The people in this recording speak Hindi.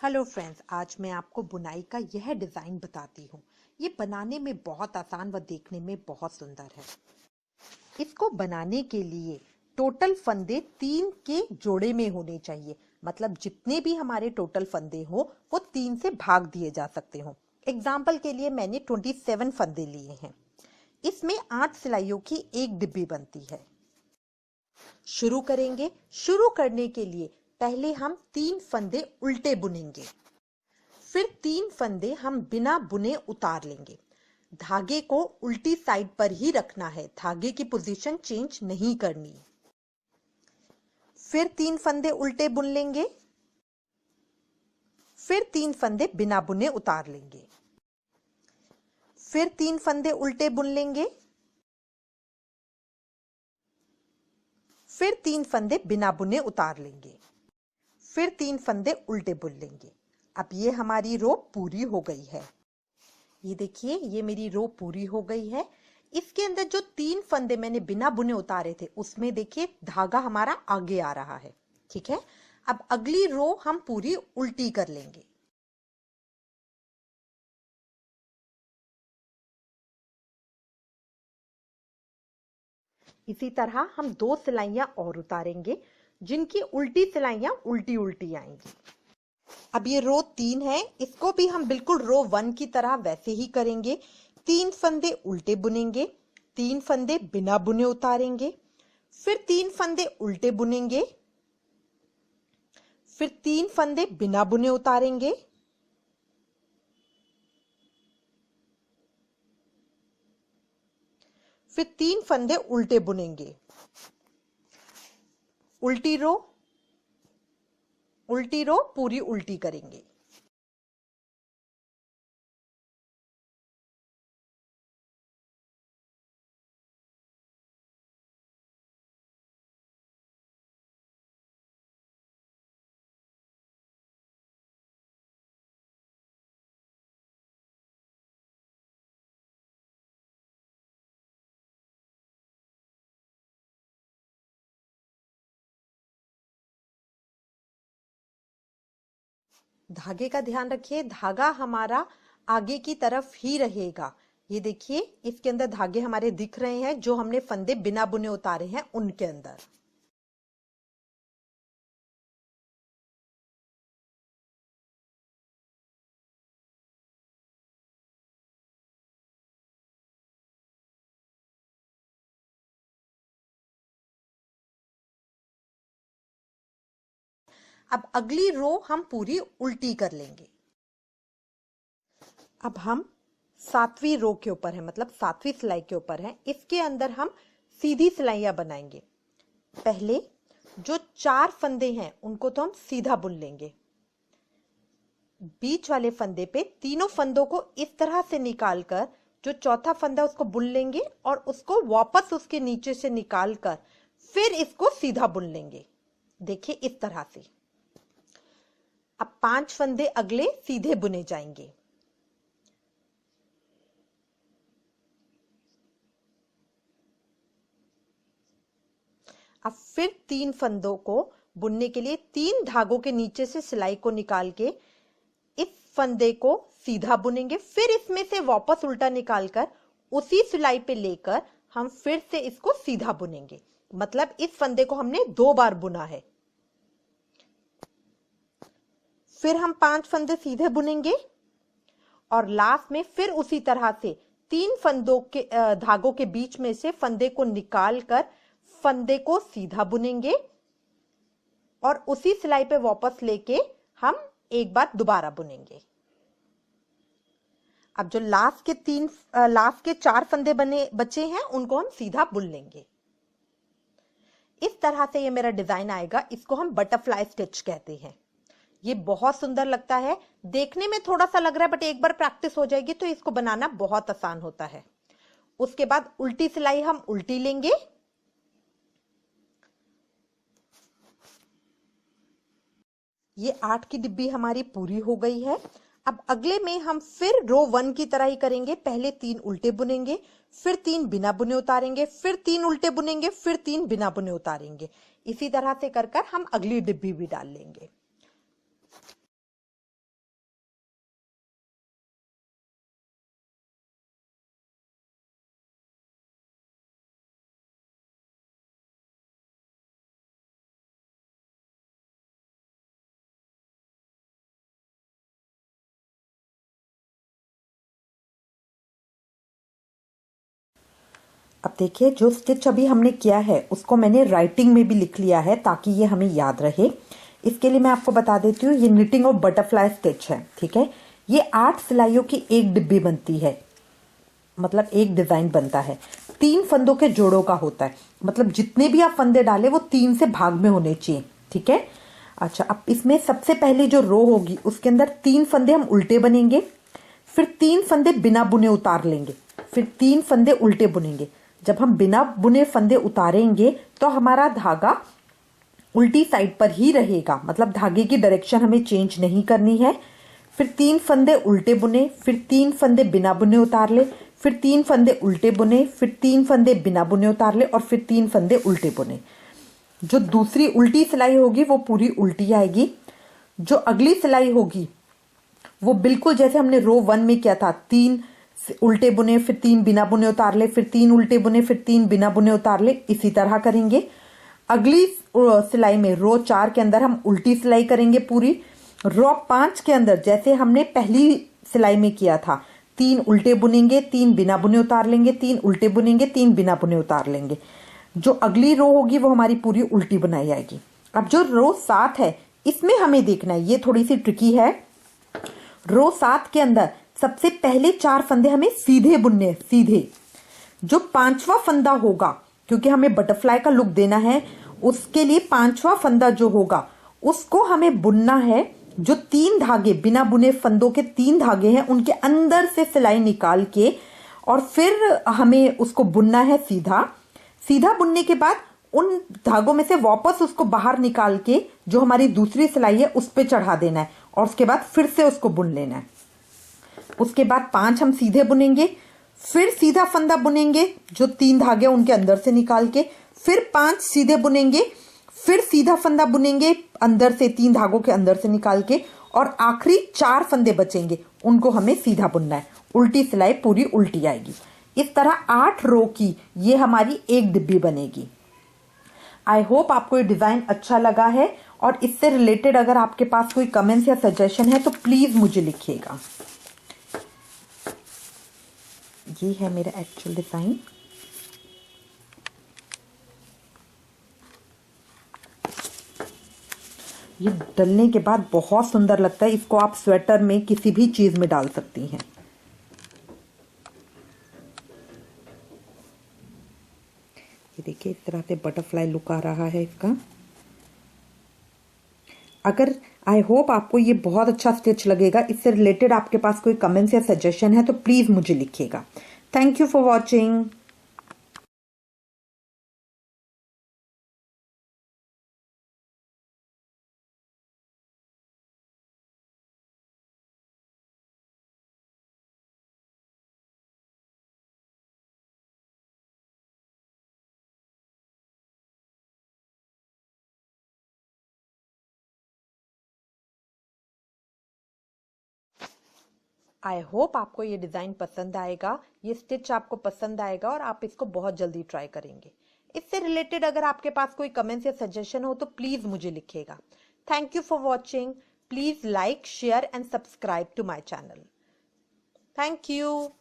हेलो फ्रेंड्स, आज मैं आपको बुनाई का यह डिजाइन बताती हूँ। ये बनाने में बहुत आसान व देखने में बहुत सुंदर है। इसको बनाने के लिए टोटल फंदे 3 के जोड़े में होने चाहिए। मतलब जितने भी हमारे टोटल फंदे हो वो 3 से भाग दिए जा सकते हो। एग्जाम्पल के लिए मैंने 27 फंदे लिए हैं। इसमें 8 सिलाइयों की एक डिब्बी बनती है। शुरू करेंगे। शुरू करने के लिए पहले हम 3 फंदे उल्टे बुनेंगे, फिर 3 फंदे हम बिना बुने उतार लेंगे। धागे को उल्टी साइड पर ही रखना है, धागे की पोजीशन चेंज नहीं करनी। फिर 3 फंदे उल्टे बुन लेंगे, फिर 3 फंदे बिना बुने उतार लेंगे, फिर 3 फंदे उल्टे बुन लेंगे, फिर 3 फंदे बिना बुने उतार लेंगे, फिर 3 फंदे उल्टे बुन लेंगे। अब ये हमारी रो पूरी हो गई है। ये देखिए, ये मेरी रो पूरी हो गई है। इसके अंदर जो 3 फंदे मैंने बिना बुने उतारे थे उसमें देखिए धागा हमारा आगे आ रहा है। ठीक है, अब अगली रो हम पूरी उल्टी कर लेंगे। इसी तरह हम 2 सिलाइयां और उतारेंगे, जिनकी उल्टी सिलाइयां उल्टी उल्टी आएंगी। अब ये रो 3 है, इसको भी हम बिल्कुल रो 1 की तरह वैसे ही करेंगे। 3 फंदे उल्टे बुनेंगे, 3 फंदे बिना बुने उतारेंगे, फिर 3 फंदे उल्टे बुनेंगे, फिर 3 फंदे बिना बुने उतारेंगे, फिर 3 फंदे उल्टे बुनेंगे। उल्टी रो पूरी उल्टी करेंगे। धागे का ध्यान रखिए, धागा हमारा आगे की तरफ ही रहेगा। ये देखिए, इसके अंदर धागे हमारे दिख रहे हैं जो हमने फंदे बिना बुने उतारे हैं उनके अंदर। अब अगली रो हम पूरी उल्टी कर लेंगे। अब हम 7वीं रो के ऊपर है, मतलब 7वीं सिलाई के ऊपर है। इसके अंदर हम सीधी सिलाइयां बनाएंगे। पहले जो 4 फंदे हैं उनको तो हम सीधा बुन लेंगे। बीच वाले फंदे पे तीनों फंदों को इस तरह से निकालकर जो चौथा फंदा उसको बुन लेंगे और उसको वापस उसके नीचे से निकालकर फिर इसको सीधा बुन लेंगे। देखिए इस तरह से। अब 5 फंदे अगले सीधे बुने जाएंगे। अब फिर 3 फंदों को बुनने के लिए 3 धागों के नीचे से सिलाई को निकाल के इस फंदे को सीधा बुनेंगे, फिर इसमें से वापस उल्टा निकालकर उसी सिलाई पे लेकर हम फिर से इसको सीधा बुनेंगे। मतलब इस फंदे को हमने 2 बार बुना है। फिर हम 5 फंदे सीधे बुनेंगे और लास्ट में फिर उसी तरह से 3 फंदों के धागों के बीच में से फंदे को निकालकर फंदे को सीधा बुनेंगे और उसी सिलाई पे वापस लेके हम एक बार दोबारा बुनेंगे। अब जो लास्ट के 4 फंदे बचे हैं उनको हम सीधा बुन लेंगे। इस तरह से ये मेरा डिजाइन आएगा। इसको हम बटरफ्लाई स्टिच कहते हैं। ये बहुत सुंदर लगता है, देखने में थोड़ा सा लग रहा है, बट एक बार प्रैक्टिस हो जाएगी तो इसको बनाना बहुत आसान होता है। उसके बाद उल्टी सिलाई हम उल्टी लेंगे। ये 8 की डिब्बी हमारी पूरी हो गई है। अब अगले में हम फिर रो 1 की तरह ही करेंगे। पहले 3 उल्टे बुनेंगे, फिर 3 बिना बुने उतारेंगे, फिर 3 उल्टे बुनेंगे, फिर 3 बिना बुने उतारेंगे। इसी तरह से कर कर हम अगली डिब्बी भी डाल लेंगे। अब देखिए जो स्टिच अभी हमने किया है उसको मैंने राइटिंग में भी लिख लिया है ताकि ये हमें याद रहे। इसके लिए मैं आपको बता देती हूँ, ये निटिंग और बटरफ्लाई स्टिच है, ठीक है। ये 8 सिलाइयों की एक डिब्बी बनती है, मतलब एक डिजाइन बनता है। 3 फंदों के जोड़ों का होता है, मतलब जितने भी आप फंदे डाले वो 3 से भाग में होने चाहिए, ठीक है। अच्छा, अब इसमें सबसे पहले जो रो होगी उसके अंदर 3 फंदे हम उल्टे बनेंगे, फिर 3 फंदे बिना बुने उतार लेंगे, फिर 3 फंदे उल्टे बुनेंगे। जब हम बिना बुने फंदे उतारेंगे तो हमारा धागा उल्टी साइड पर ही रहेगा, मतलब धागे की डायरेक्शन हमें चेंज नहीं करनी है। फिर 3 फंदे उल्टे बुने, फिर 3 फंदे बिना बुने उतार ले, फिर 3 फंदे उल्टे बुने, फिर 3 फंदे बिना बुने उतार ले और फिर 3 फंदे उल्टे बुने। जो दूसरी उल्टी सिलाई होगी वो पूरी उल्टी आएगी। जो अगली सिलाई होगी वो बिल्कुल जैसे हमने रो 1 में किया था, 3 उल्टे बुने, फिर 3 बिना बुने उतार ले, फिर 3 उल्टे बुने, फिर 3 बिना बुने उतार ले, इसी तरह करेंगे। अगली सिलाई में रो 4 के अंदर हम उल्टी सिलाई करेंगे पूरी। रो 5 के अंदर जैसे हमने पहली सिलाई में किया था, 3 उल्टे बुनेंगे, 3 बिना बुने उतार लेंगे, 3 उल्टे बुनेंगे, 3 बिना बुने उतार लेंगे। जो अगली रो होगी वो हमारी पूरी उल्टी बनाई जाएगी। अब जो रो 7 है इसमें हमें देखना है, ये थोड़ी सी ट्रिकी है। रो 7 के अंदर सबसे पहले 4 फंदे हमें सीधे बुनने, सीधे। जो 5वां फंदा होगा, क्योंकि हमें बटरफ्लाई का लुक देना है, उसके लिए 5वां फंदा जो होगा उसको हमें बुनना है। जो 3 धागे बिना बुने फंदों के 3 धागे हैं उनके अंदर से सिलाई निकाल के और फिर हमें उसको बुनना है सीधा। सीधा बुनने के बाद उन धागों में से वापस उसको बाहर निकाल के जो हमारी दूसरी सिलाई है उस पे चढ़ा देना है और उसके बाद फिर से उसको बुन लेना है। उसके बाद 5 हम सीधे बुनेंगे, फिर सीधा फंदा बुनेंगे जो 3 धागे उनके अंदर से निकाल के, फिर 5 सीधे बुनेंगे, फिर सीधा फंदा बुनेंगे अंदर से 3 धागों के अंदर से निकाल के, और आखिरी 4 फंदे बचेंगे उनको हमें सीधा बुनना है। उल्टी सिलाई पूरी उल्टी आएगी। इस तरह 8 रो की ये हमारी एक डिब्बी बनेगी। आई होप आपको ये डिजाइन अच्छा लगा है, और इससे रिलेटेड अगर आपके पास कोई कमेंट्स या सजेशन है तो प्लीज मुझे लिखिएगा। ये है मेरा एक्चुअल डिजाइन। ये डलने के बाद बहुत सुंदर लगता है, इसको आप स्वेटर में किसी भी चीज में डाल सकती हैं। ये देखिए इस तरह से बटरफ्लाई लुक आ रहा है इसका। अगर आई होप आपको ये बहुत अच्छा स्टिच लगेगा। इससे रिलेटेड आपके पास कोई कमेंट्स या सजेशन है तो प्लीज मुझे लिखिएगा। Thank you for watching. I hope आपको ये डिज़ाइन पसंद आएगा, ये स्टिच आपको पसंद आएगा और आप इसको बहुत जल्दी ट्राई करेंगे। इससे रिलेटेड अगर आपके पास कोई कमेंट्स या सजेशन हो तो प्लीज़ मुझे लिखिएगा। Thank you for watching. Please like, share and subscribe to my channel. Thank you.